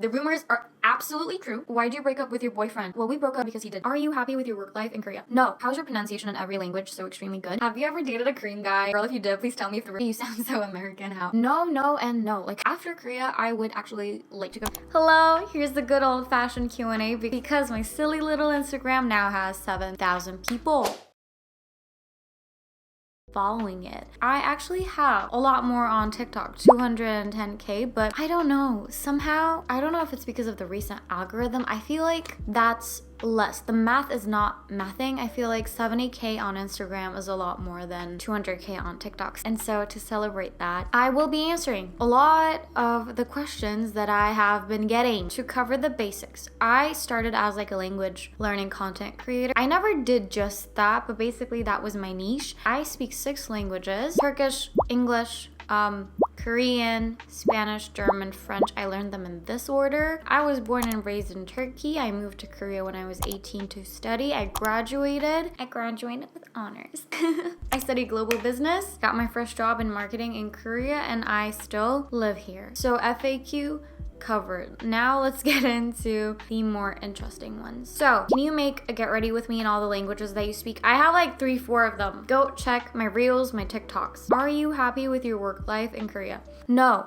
The rumors are absolutely true. Why'd you break up with your boyfriend? Well, we broke up because he did. Are you happy with your work life in Korea? No. How's your pronunciation in every language so extremely good? Have you ever dated a Korean guy? Girl, if you did, please tell me if you sound so American. How? No, no, and no. Like, after Korea, I would actually like to go. Hello, here's the good old-fashioned Q&A because my silly little Instagram now has 7,000 people following it. I actually have a lot more on TikTok, 210k, but I don't know, somehow, I don't know if it's because of the recent algorithm, I feel like that's less. The math is not mathing. I feel like 70k on Instagram is a lot more than 200k on TikTok. And so to celebrate that, I will be answering a lot of the questions that I have been getting to cover the basics. I started as like a language learning content creator. I never did just that, but basically that was my niche. I speak 6 languages: Turkish, English, Korean, Spanish, German, French. I learned them in this order. I was born and raised in Turkey. I moved to Korea when I was 18 to study. I graduated with honors. I studied global business, got my first job in marketing in Korea, and I still live here. So FAQ covered. Now let's get into the more interesting ones. So, can you make a get ready with me in all the languages that you speak? I have like 3-4 of them. Go check my reels, my TikToks. Are you happy with your work life in Korea? No.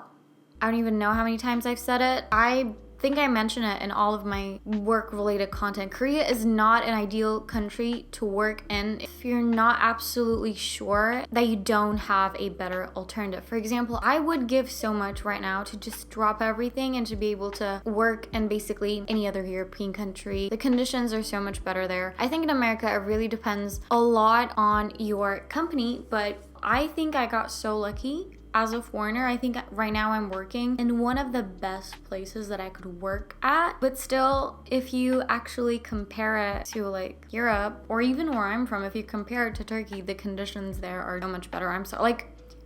I don't even know how many times I've said it. I think I mention it in all of my work-related content. Korea is not an ideal country to work in if you're not absolutely sure that you don't have a better alternative. For example, I would give so much right now to just drop everything and to be able to work in basically any other European country. The conditions are so much better there. I think in America, it really depends a lot on your company, but I think I got so lucky. As a foreigner, I think right now I'm working in one of the best places that I could work at. But still, if you actually compare it to like Europe or even where I'm from, if you compare it to Turkey, the conditions there are so much better.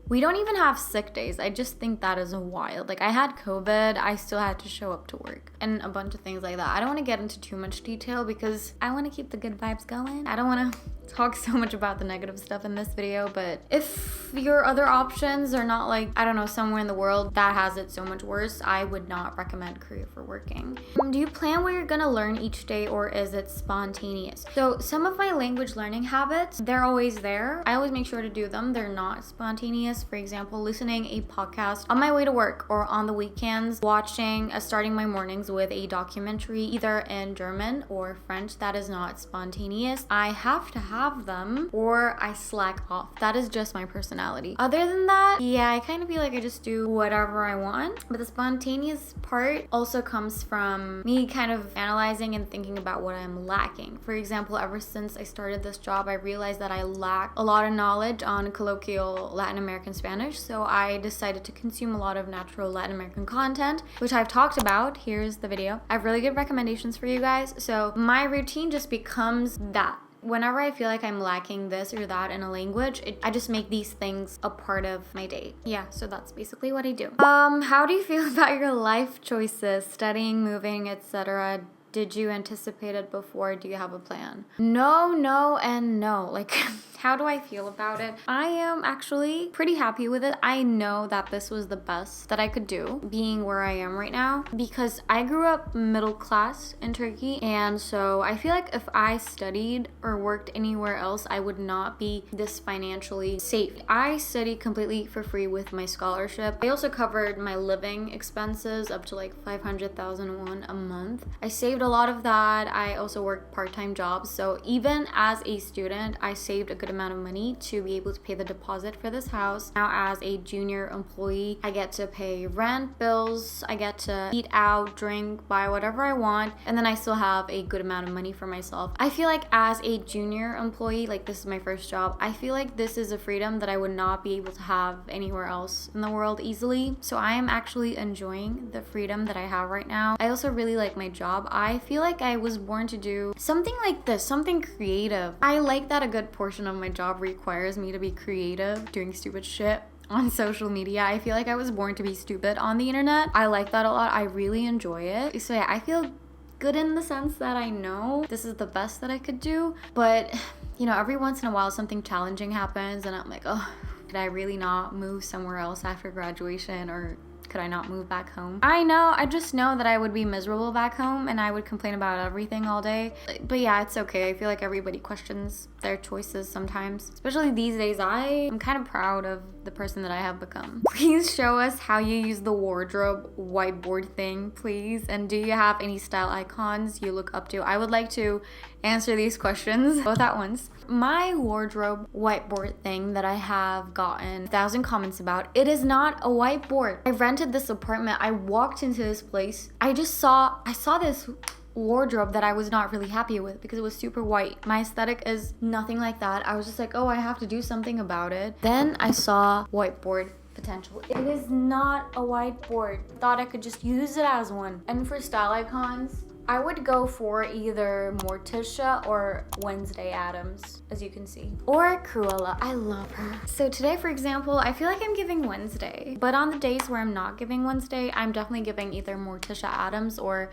We don't even have sick days. I just think that is wild. Like, I had COVID, I still had to show up to work and a bunch of things like that. I don't want to get into too much detail because I want to keep the good vibes going. I don't want to talk so much about the negative stuff in this video, but if your other options are not like, I don't know, somewhere in the world that has it so much worse, I would not recommend Korea for working. Do you plan what you're gonna learn each day or is it spontaneous? So some of my language learning habits, they're always there. I always make sure to do them. They're not spontaneous. For example, listening a podcast on my way to work or on the weekends, starting my mornings with a documentary either in German or French. That is not spontaneous. I have to have them or I slack off. That is just my personality. Other than that, yeah, I kind of feel like I just do whatever I want. But the spontaneous part also comes from me kind of analyzing and thinking about what I'm lacking. For example, ever since I started this job, I realized that I lack a lot of knowledge on colloquial Latin American Spanish, so I decided to consume a lot of natural Latin American content, which I've talked about. Here's the video. I have really good recommendations for you guys. So my routine just becomes that. Whenever I feel like I'm lacking this or that in a language, I just make these things a part of my day. Yeah, so that's basically what I do. How do you feel about your life choices, studying, moving, etc.? Did you anticipate it before? Do you have a plan? No, no, and no. Like, how do I feel about it? I am actually pretty happy with it. I know that this was the best that I could do, being where I am right now, because I grew up middle class in Turkey, and so I feel like if I studied or worked anywhere else, I would not be this financially safe. I studied completely for free with my scholarship. I also covered my living expenses up to like 500,000 won a month. I saved a lot of that. I also worked part-time jobs, so even as a student, I saved a good amount of money to be able to pay the deposit for this house. Now as a junior employee, I get to pay rent, bills, I get to eat out, drink, buy whatever I want, and then I still have a good amount of money for myself. I feel like as a junior employee, like this is my first job, I feel like this is a freedom that I would not be able to have anywhere else in the world easily. So I am actually enjoying the freedom that I have right now. I also really like my job. I feel like I was born to do something like this, something creative. I like that a good portion of my job requires me to be creative, doing stupid shit on social media. I feel like I was born to be stupid on the internet. I like that a lot. I really enjoy it. So yeah, I feel good in the sense that I know this is the best that I could do. But, you know, every once in a while something challenging happens and I'm like, oh, did I really not move somewhere else after graduation? Or Could I not move back home? I just know that I would be miserable back home and I would complain about everything all day. But yeah, it's okay. I feel like everybody questions their choices sometimes. Especially these days, I am kind of proud of the person that I have become. Please show us how you use the wardrobe whiteboard thing, please. And do you have any style icons you look up to? I would like to answer these questions both at once. My wardrobe whiteboard thing that I have gotten 1,000 comments about, it is not a whiteboard. I rented this apartment. I walked into this place. I saw this wardrobe that I was not really happy with because it was super white. My aesthetic is nothing like that. I was just like, oh, I have to do something about it. Then I saw whiteboard potential. It is not a whiteboard. Thought I could just use it as one. And for style icons, I would go for either Morticia or Wednesday Addams, as you can see. Or Cruella. I love her. So today, for example, I feel like I'm giving Wednesday. But on the days where I'm not giving Wednesday, I'm definitely giving either Morticia Addams or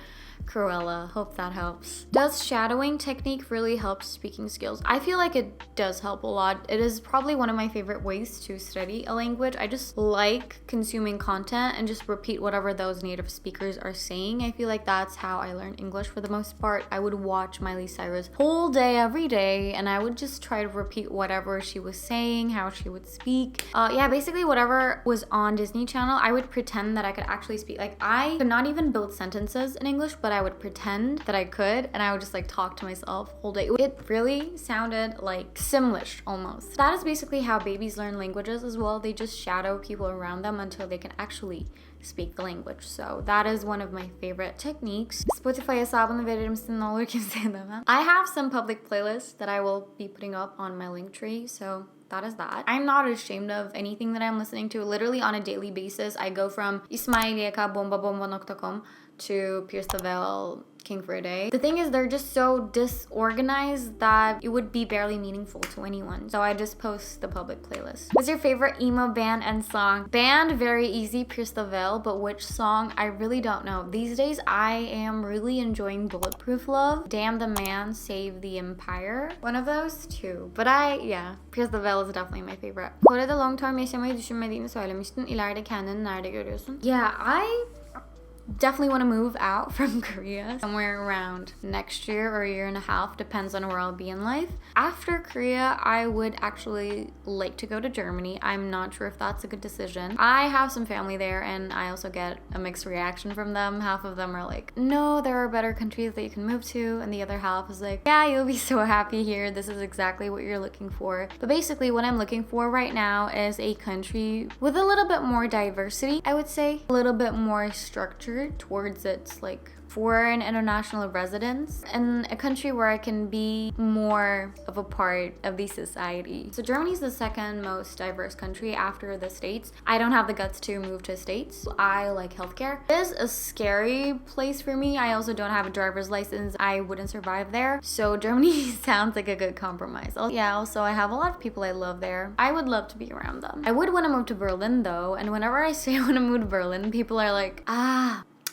Cruella. Hope that helps. Does shadowing technique really help speaking skills? I feel like it does help a lot. It is probably one of my favorite ways to study a language. I just like consuming content and just repeat whatever those native speakers are saying. I feel like that's how I learn English for the most part. I would watch Miley Cyrus whole day, every day, and I would just try to repeat whatever she was saying, how she would speak. Yeah, basically whatever was on Disney Channel, I would pretend that I could actually speak. Like, I could not even build sentences in English, but I would pretend that I could, and I would just like talk to myself whole day. It really sounded like Simlish almost. That is basically how babies learn languages as well. They just shadow people around them until they can actually speak the language. So that is one of my favorite techniques. Spotify hesabını verir misin? Ne olur kimseye demem. I have some public playlists that I will be putting up on my Linktree, so that is that. I'm not ashamed of anything that I'm listening to. Literally on a daily basis, I go from ismailiyaka.bombabomba.com to Pierce the Veil, King for a Day. The thing is, they're just so disorganized that it would be barely meaningful to anyone. So I just post the public playlist. What's your favorite emo band and song? Band, very easy, Pierce the Veil, but which song? I really don't know. These days, I am really enjoying Bulletproof Love, Damn the Man, Save the Empire. One of those two. But yeah, Pierce the Veil is definitely my favorite. Kore'de long term yaşamayı düşünmediğini söylemiştin. İleride kendini nerede görüyorsun? Yeah, I definitely want to move out from Korea somewhere around next year or a year and a half, depends on where I'll be in life. After Korea, I would actually like to go to Germany. I'm not sure if that's a good decision. I have some family there and I also get a mixed reaction from them. Half of them are like, no, there are better countries that you can move to, and the other half is like, yeah, you'll be so happy here. This is exactly what you're looking for. But basically what I'm looking for right now is a country with a little bit more diversity, I would say, a little bit more structure towards its like foreign international residents, and a country where I can be more of a part of the society. So Germany's the second most diverse country after the States. I don't have the guts to move to States. I like healthcare. It is a scary place for me. I also don't have a driver's license. I wouldn't survive there. So Germany sounds like a good compromise. Yeah, also I have a lot of people I love there. I would love to be around them. I would want to move to Berlin though, and whenever I say I want to move to Berlin, people are like,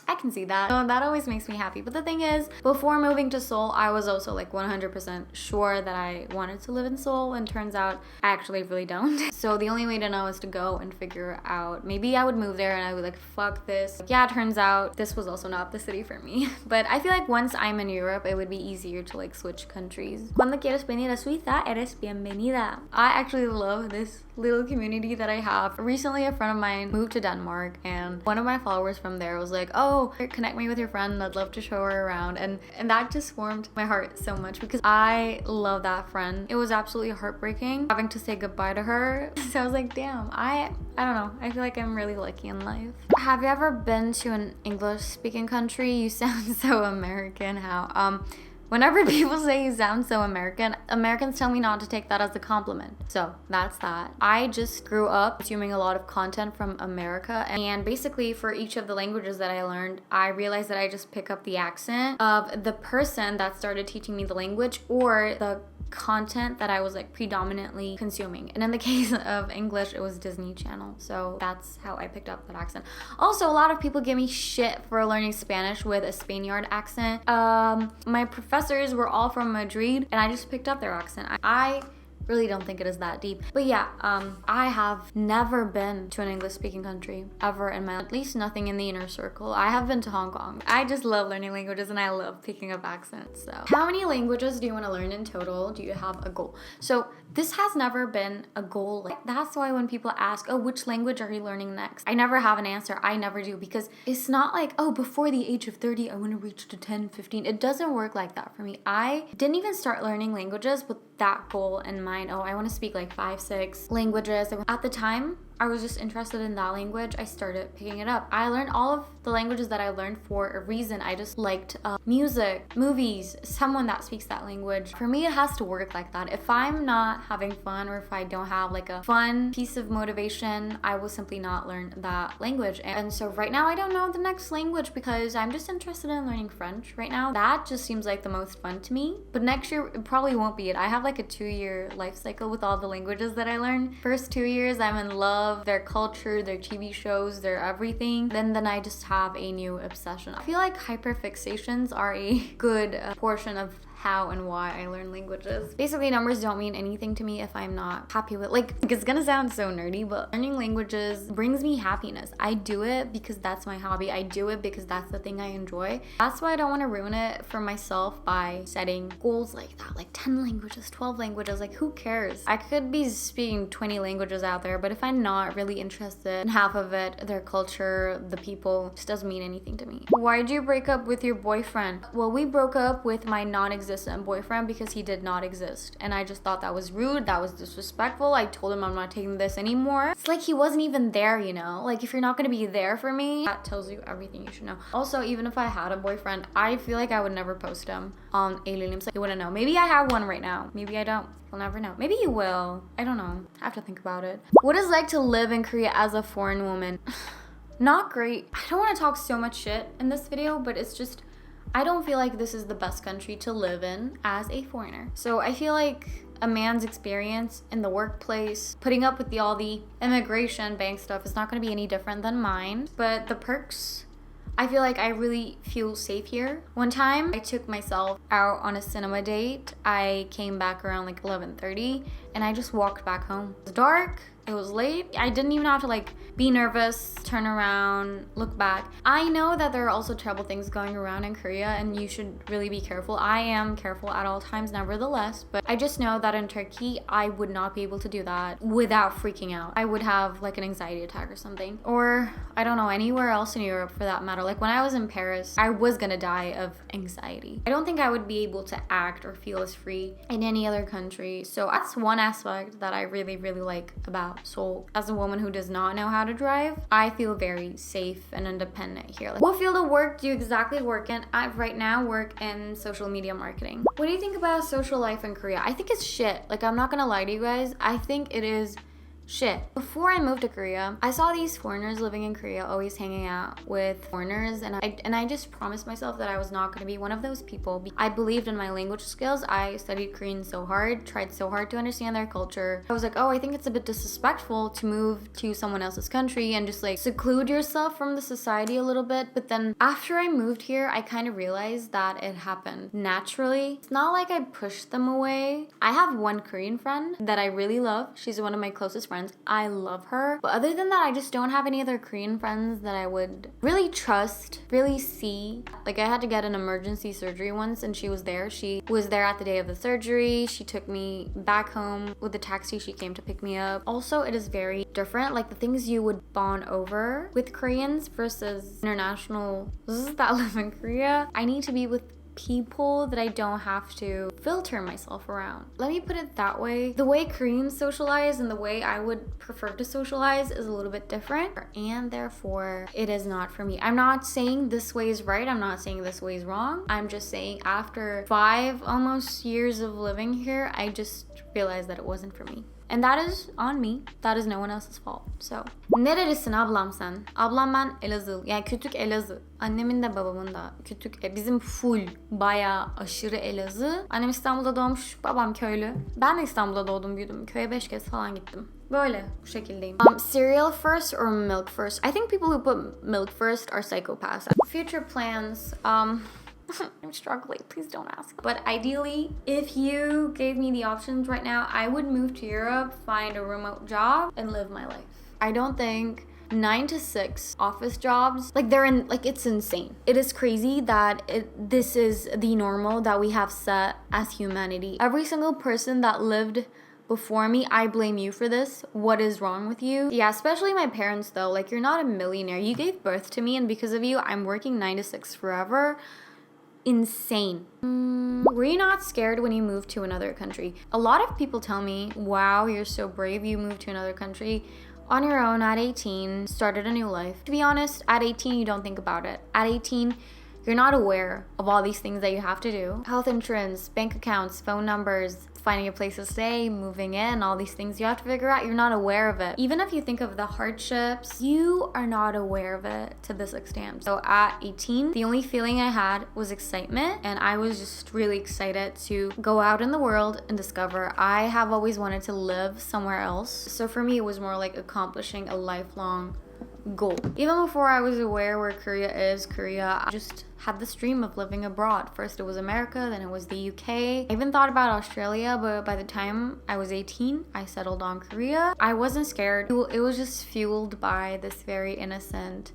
I can see that. So that always makes me happy. But the thing is, before moving to Seoul, I was also like 100% sure that I wanted to live in Seoul, and turns out I actually really don't. So the only way to know is to go and figure out, maybe I would move there and I would like, fuck this. Yeah, it turns out this was also not the city for me. But I feel like once I'm in Europe, it would be easier to like switch countries. Cuando quieres venir a Suiza, eres bienvenida. I actually love this little community that I have. Recently, a friend of mine moved to Denmark, and one of my followers from there was like, oh, connect me with your friend, I'd love to show her around. And that just warmed my heart so much because I love that friend. It was absolutely heartbreaking having to say goodbye to her. So I was like, damn, I don't know, I feel like I'm really lucky in life. Have you ever been to an English speaking country? You sound so American. How? Whenever people say you sound so American, Americans tell me not to take that as a compliment. So that's that. I just grew up consuming a lot of content from America, and basically for each of the languages that I learned, I realized that I just pick up the accent of the person that started teaching me the language or the content that I was like predominantly consuming. And in the case of English, it was Disney Channel. So that's how I picked up that accent. Also, a lot of people give me shit for learning Spanish with a Spaniard accent. My professors were all from Madrid, and I just picked up their accent. I really don't think it is that deep. But yeah, I have never been to an English speaking country ever in my life. At least nothing in the inner circle. I have been to Hong Kong. I just love learning languages and I love picking up accents. So how many languages do you want to learn in total? Do you have a goal? So this has never been a goal. Like, that's why when people ask, oh, which language are you learning next? I never have an answer. I never do, because it's not like, oh, before the age of 30, I want to reach to 10, 15. It doesn't work like that for me. I didn't even start learning languages with that goal in mind. Oh, I want to speak like 5, 6 languages. At the time, I was just interested in that language. I started picking it up. I learned all of the languages that I learned for a reason. I just liked music, movies, someone that speaks that language. For me, it has to work like that. If I'm not having fun, or if I don't have like a fun piece of motivation, I will simply not learn that language. And so right now, I don't know the next language because I'm just interested in learning French right now. That just seems like the most fun to me. But next year, it probably won't be it. I have like a 2-year life cycle with all the languages that I learned. First 2 years, I'm in love. Their culture, their TV shows, their everything. Then I just have a new obsession. I feel like hyperfixations are a good portion of how and why I learn languages. Basically, numbers don't mean anything to me if I'm not happy with, like, it's gonna sound so nerdy, but learning languages brings me happiness. I do it because that's my hobby. I do it because that's the thing I enjoy. That's why I don't want to ruin it for myself by setting goals like that, like 10 languages, 12 languages. Like, who cares? I could be speaking 20 languages out there, but if I'm not really interested in half of it, their culture, the people, it just doesn't mean anything to me. Why'd you break up with your boyfriend? Well, we broke up with my non-existent boyfriend because he did not exist, and I just thought that was rude, that was disrespectful. I told him I'm not taking this anymore. It's like he wasn't even there, you know? Like, if you're not gonna be there for me, that tells you everything you should know. Also, even if I had a boyfriend, I feel like I would never post him on eylül. So you wouldn't know. Maybe I have one right now. Maybe I don't. We'll never know. Maybe you will. I don't know. I have to think about it. What is it like to live in Korea as a foreign woman? Not great. I don't want to talk so much shit in this video, but it's just, I don't feel like this is the best country to live in as a foreigner. So I feel like a man's experience in the workplace, putting up with all the immigration bank stuff is not going to be any different than mine. But the perks, I feel like I really feel safe here. One time, I took myself out on a cinema date. I came back around like 11:30 and I just walked back home. It was dark. It was late. I didn't even have to like be nervous, turn around, look back. I know that there are also terrible things going around in Korea and you should really be careful. I am careful at all times nevertheless, but I just know that in Turkey, I would not be able to do that without freaking out. I would have like an anxiety attack or something. Or I don't know, anywhere else in Europe for that matter. Like when I was in Paris, I was gonna die of anxiety. I don't think I would be able to act or feel as free in any other country. So that's one aspect that I really, really like about Seoul. As a woman who does not know how to drive, I feel very safe and independent here. Like, what field of work do you exactly work in? I right now work in social media marketing. What do you think about social life in Korea? I think it's shit. Like, I'm not gonna lie to you guys. I think it is shit. Before I moved to Korea, I saw these foreigners living in Korea always hanging out with foreigners, and I just promised myself that I was not going to be one of those people. I believed in my language skills. I studied Korean so hard, tried so hard to understand their culture. I was like, oh, I think it's a bit disrespectful to move to someone else's country and just like seclude yourself from the society a little bit. But then after I moved here, I kind of realized that it happened naturally. It's not like I pushed them away. I have one Korean friend that I really love. She's one of my closest friends. I love her. But other than that, I just don't have any other Korean friends that I would really trust, really see. Like, I had to get an emergency surgery once and she was there. She was there at the day of the surgery. She took me back home with the taxi. She came to pick me up. Also, it is very different. Like, the things you would bond over with Koreans versus internationals that live in Korea. I need to be with people that I don't have to filter myself around. Let me put it that way. The way Koreans socialize and the way I would prefer to socialize is a little bit different, and therefore it is not for me. I'm not saying this way is right. I'm not saying this way is wrong. I'm just saying after 5 almost years of living here, I just realized that it wasn't for me. And that is on me. That is no one else's fault. So. Nerelisin ablam sen? Ablam ben Elazığ. Yani kütük Elazığ. Annemin de babamın da kütük. Bizim full bayağı aşırı Elazığ. Annem İstanbul'da doğmuş. Babam köylü. Ben de İstanbul'da doğdum büyüdüm. Köye 5 kez falan gittim. Böyle bu şekildeyim. Cereal first or milk first? I think people who put milk first are psychopaths. Future plans. I'm struggling. Please don't ask. But ideally, if you gave me the options right now, I would move to Europe, find a remote job, and live my life. I don't think 9 to 6 office jobs, it's insane. It is crazy that this is the normal that we have set as humanity. Every single person that lived before me, I blame you for this. What is wrong with you? Yeah, especially my parents though. Like, you're not a millionaire. You gave birth to me, and because of you, I'm working 9 to 6 forever. Insane. Were you not scared when you moved to another country? A lot of people tell me, wow, you're so brave, you moved to another country on your own at 18, started a new life. To be honest, at 18, you don't think about it. At 18, you're not aware of all these things that you have to do. Health insurance, bank accounts, phone numbers, finding a place to stay, moving in, all these things you have to figure out. You're not aware of it. Even if you think of the hardships, you are not aware of it to this extent. So at 18, the only feeling I had was excitement, and I was just really excited to go out in the world and discover. I have always wanted to live somewhere else. So for me, it was more like accomplishing a lifelong goal. Even before I was aware where Korea is, I just had this dream of living abroad. First it was America, then it was the UK. I even thought about Australia, but by the time I was 18, I settled on Korea. I wasn't scared. It was just fueled by this very innocent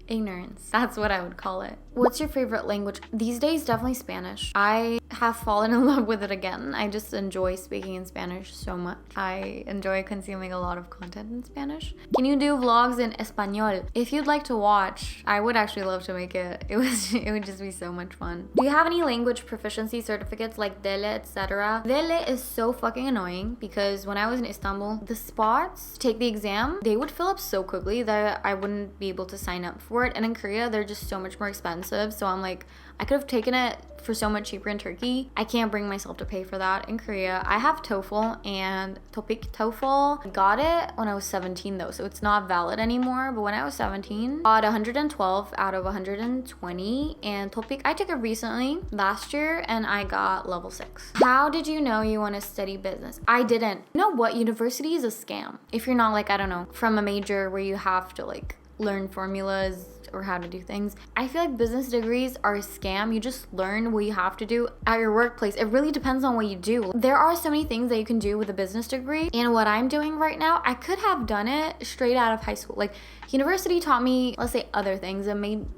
ignorance. That's what I would call it. What's your favorite language? These days, definitely Spanish. I have fallen in love with it again. I just enjoy speaking in Spanish so much. I enjoy consuming a lot of content in Spanish. Can you do vlogs in Espanol? If you'd like to watch, I would actually love to make it. It would just be so much fun. Do you have any language proficiency certificates like DELE, etc.? DELE is so fucking annoying because when I was in Istanbul, the spots to take the exam, they would fill up so quickly that I wouldn't be able to sign up for it. And in Korea, they're just so much more expensive. So I'm like, I could have taken it for so much cheaper in Turkey. I can't bring myself to pay for that in Korea. I have TOEFL and TOEFL. I got it when I was 17 though, so it's not valid anymore. But when I was 17, I got 112 out of 120. And TOEFL, I took it recently, last year, and I got level 6. How did you know you want to study business? I didn't. You know what? University is a scam. If you're not like, I don't know, from a major where you have to like learn formulas or how to do things. I feel like business degrees are a scam. You just learn what you have to do at your workplace. It really depends on what you do. There are so many things that you can do with a business degree, and what I'm doing right now, I could have done it straight out of high school. Like, university taught me, let's say, other things.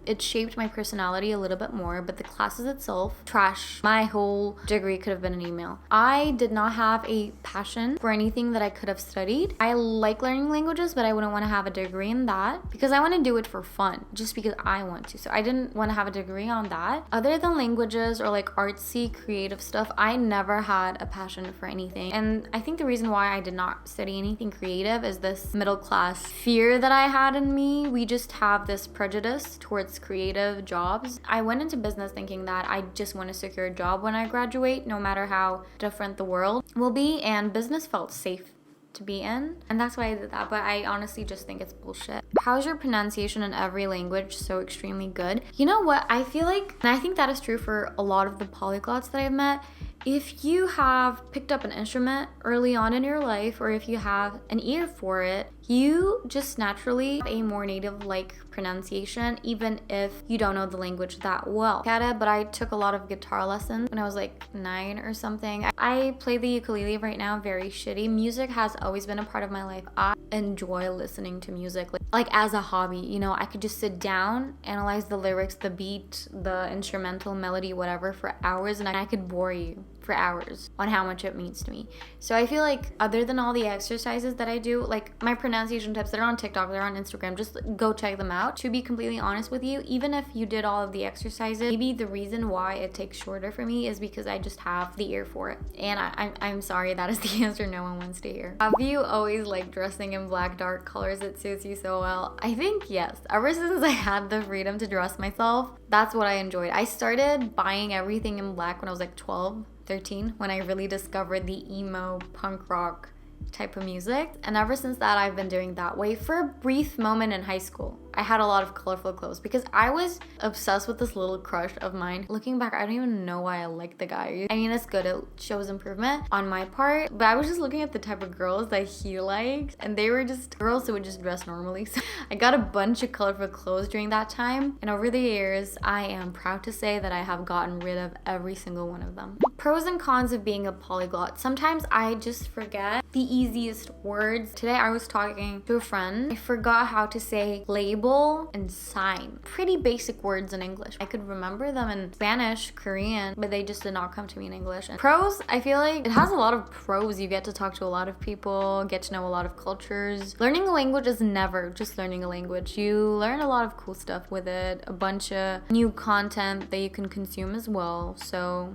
It shaped my personality a little bit more, but the classes itself, trash. My whole degree could have been an email. I did not have a passion for anything that I could have studied. I like learning languages, but I wouldn't want to have a degree in that because I want to do it for fun, just because I want to. So I didn't want to have a degree on that. Other than languages or like artsy, creative stuff, I never had a passion for anything. And I think the reason why I did not study anything creative is this middle class fear that I had in me. We just have this prejudice towards creative jobs. I went into business thinking that I just want to secure a job when I graduate, no matter how different the world will be, and business felt safe to be in, and that's why I did that. But I honestly just think it's bullshit. How's your pronunciation in every language so extremely good? You know what, I feel like, and I think that is true for a lot of the polyglots that I've met, if you have picked up an instrument early on in your life, or if you have an ear for it, you just naturally have a more native-like pronunciation, even if you don't know the language that well. But I took a lot of guitar lessons when I was like 9 or something. I play the ukulele right now, very shitty. Music has always been a part of my life. I enjoy listening to music, like as a hobby. You know, I could just sit down, analyze the lyrics, the beat, the instrumental melody, whatever, for hours, and I could bore you for hours on how much it means to me. So I feel like other than all the exercises that I do, like my pronunciation tips that are on TikTok, they're on Instagram, just go check them out. To be completely honest with you, even if you did all of the exercises, maybe the reason why it takes shorter for me is because I just have the ear for it. And I'm sorry, that is the answer no one wants to hear. Have you always liked dressing in black, dark colors? It suits you so well. I think yes. Ever since I had the freedom to dress myself, that's what I enjoyed. I started buying everything in black when I was like 12, 13, when I really discovered the emo punk rock type of music, and ever since that I've been doing that way. For a brief moment in high school, I had a lot of colorful clothes because I was obsessed with this little crush of mine. Looking back, I don't even know why I liked the guy. I mean, it's good. It shows improvement on my part, but I was just looking at the type of girls that he liked, and they were just girls who would just dress normally. So I got a bunch of colorful clothes during that time, and over the years, I am proud to say that I have gotten rid of every single one of them. Pros and cons of being a polyglot. Sometimes I just forget the easiest words. Today I was talking to a friend. I forgot how to say label and sign. Pretty basic words in English. I could remember them in Spanish, Korean, but they just did not come to me in English. And pros, I feel like it has a lot of pros. You get to talk to a lot of people, get to know a lot of cultures. Learning a language is never just learning a language. You learn a lot of cool stuff with it, a bunch of new content that you can consume as well. So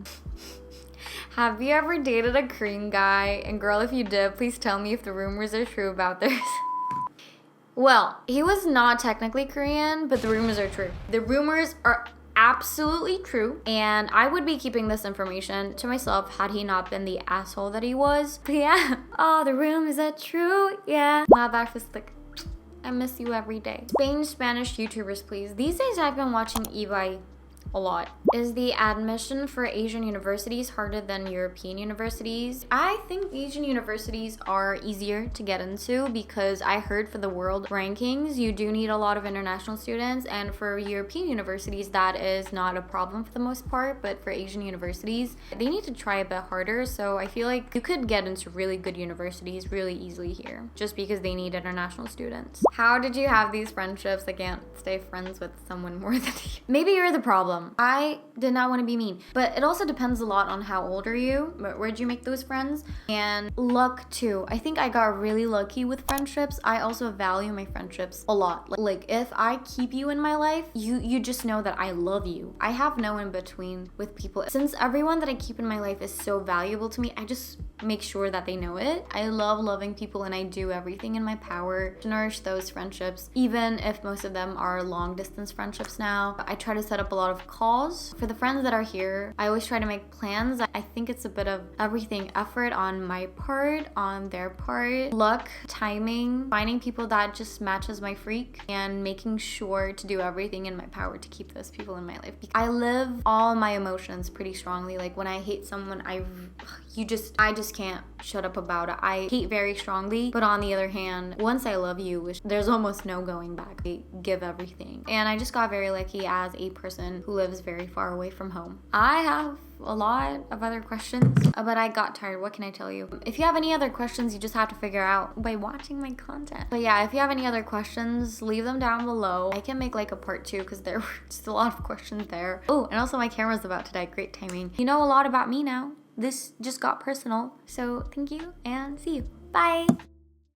have you ever dated a Korean guy? And girl, if you did, please tell me if the rumors are true about this. Well, he was not technically Korean, but the rumors are true. The rumors are absolutely true, and I would be keeping this information to myself had he not been the asshole that he was. But yeah, oh, the rumors are true, yeah. Motherfucker, I miss you every day. Spanish YouTubers, please. These days I've been watching Evi a lot. Is the admission for Asian universities harder than European universities? I think Asian universities are easier to get into because I heard for the world rankings, you do need a lot of international students, and for European universities, that is not a problem for the most part, but for Asian universities, they need to try a bit harder. So I feel like you could get into really good universities really easily here just because they need international students. How did you have these friendships? I can't stay friends with someone more than you. Maybe you're the problem. I did not want to be mean, but it also depends a lot on how old are you, where'd you make those friends, and luck too. I think I got really lucky with friendships. I also value my friendships a lot. Like if I keep you in my life, you just know that I love you. I have no in between with people. Since everyone that I keep in my life is so valuable to me, I just make sure that they know it. I love loving people, and I do everything in my power to nourish those friendships, even if most of them are long distance friendships now. I try to set up a lot of calls. For the friends that are here, I always try to make plans. I think it's a bit of everything. Effort on my part, on their part, luck, timing, finding people that just matches my freak, and making sure to do everything in my power to keep those people in my life. I live all my emotions pretty strongly. Like when I hate someone, I just can't shut up about it. I hate very strongly, but on the other hand, once I love you, there's almost no going back. I give everything. And I just got very lucky as a person who lives very far away from home. I have a lot of other questions, but I got tired. What can I tell you? If you have any other questions, you just have to figure out by watching my content. But yeah, if you have any other questions, leave them down below. I can make like a part 2 because there were just a lot of questions there. Oh, and also my camera's about to die. Great timing. You know a lot about me now. This just got personal. So thank you and see you. Bye.